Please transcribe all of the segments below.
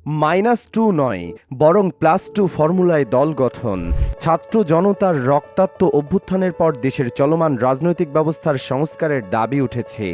-2 নয়, বরং +2 ফর্মুলায় দল গঠন। ছাত্র জনতার রক্তাক্ত অভ্যুত্থানের পর দেশের চলমান রাজনৈতিক ব্যবস্থার সংস্কারের দাবি উঠেছে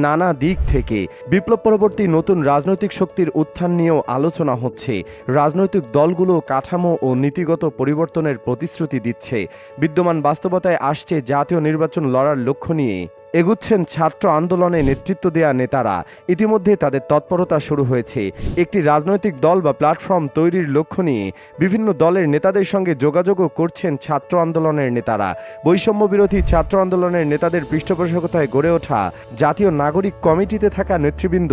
নানা দিক থেকে। বিপ্লব পরবর্তী নতুন রাজনৈতিক শক্তির উত্থান নিয়েও আলোচনা হচ্ছে। রাজনৈতিক দলগুলো কাঠামো ও নীতিগত পরিবর্তনের প্রতিশ্রুতি দিচ্ছে। বিদ্যমান বাস্তবতায় আসছে জাতীয় নির্বাচন লড়ার লক্ষ্য নিয়ে এগুচ্ছেন ছাত্র আন্দোলনে নেতৃত্ব দেয়া নেতারা। ইতিমধ্যে তাদের তৎপরতা শুরু হয়েছে। একটি রাজনৈতিক দল বা প্ল্যাটফর্ম তৈরির লক্ষ্য নিয়ে বিভিন্ন দলের নেতাদের সঙ্গে যোগাযোগও করছেন ছাত্র আন্দোলনের নেতারা। বৈষম্য বিরোধী ছাত্র আন্দোলনের নেতাদের পৃষ্ঠপোষকতায় গড়ে ওঠা জাতীয় নাগরিক কমিটিতে থাকা নেতৃবৃন্দ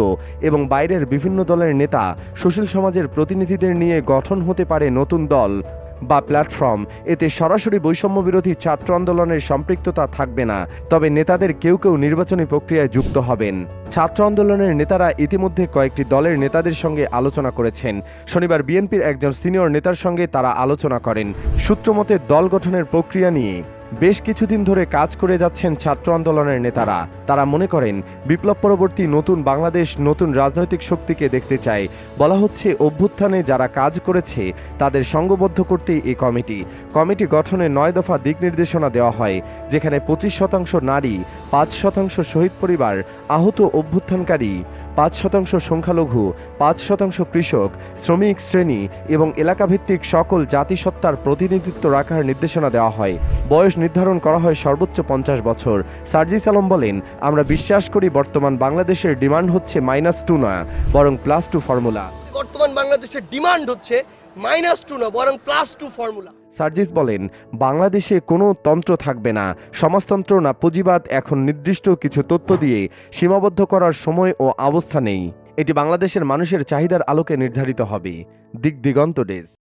এবং বাইরের বিভিন্ন দলের নেতা, সুশীল সমাজের প্রতিনিধিদের নিয়ে গঠন হতে পারে নতুন দল বা প্ল্যাটফর্ম। এতে সরাসরি বৈষম্য বিরোধী ছাত্র আন্দোলনের সম্পৃক্ততা থাকবে না, তবে নেতাদের কেউ কেউ নির্বাচনী প্রক্রিয়ায় যুক্ত হবেন। ছাত্র আন্দোলনের নেতারা ইতিমধ্যে কয়েকটি দলের নেতাদের সঙ্গে আলোচনা করেছেন। শনিবার বিএনপির একজন সিনিয়র নেতার সঙ্গে তারা আলোচনা করেন। সূত্রমতে দল গঠনের প্রক্রিয়া নিয়ে বেশ কিছুদিন ধরে কাজ করে যাচ্ছেন ছাত্র আন্দোলনের নেতারা। তারা মনে করেন বিপ্লব পরবর্তী নতুন বাংলাদেশ নতুন রাজনৈতিক শক্তিকে দেখতে চায়। বলা হচ্ছে অভ্যুত্থানে যারা কাজ করেছে তাদের সংঘবদ্ধ করতেই এই কমিটি গঠনে 9 দফা দিক নির্দেশনা দেওয়া হয়, যেখানে 25% নারী, 5% শহীদ পরিবার, আহত অভ্যুত্থানকারী, 5% সংখ্যালঘু, 5% কৃষক, শ্রমিক শ্রেণী এবং এলাকাভিত্তিক সকল জাতিসত্তার প্রতিনিধিত্ব রাখার নির্দেশনা দেওয়া হয়। বয়স নির্ধারণ করা হয় সর্বোচ্চ 50 বছর। সার্জিস আলম বলেন, আমরা বিশ্বাস করি বর্তমান বাংলাদেশের ডিমান্ড হচ্ছে -2 না, বরং +2 ফর্মুলা। বর্তমান বাংলাদেশের ডিমান্ড হচ্ছে -2 না, বরং +2 ফর্মুলা। সার্জিস বলেন, বাংলাদেশে কোনো তন্ত্র থাকবে না, সমাজতন্ত্র না পুঁজিবাদ। এখন নির্দিষ্ট কিছু তথ্য দিয়ে সীমাবদ্ধ করার সময় ও অবস্থা নেই। এটি বাংলাদেশের মানুষের চাহিদার আলোকে নির্ধারিত হবে। দিগন্ত ডেস্ক।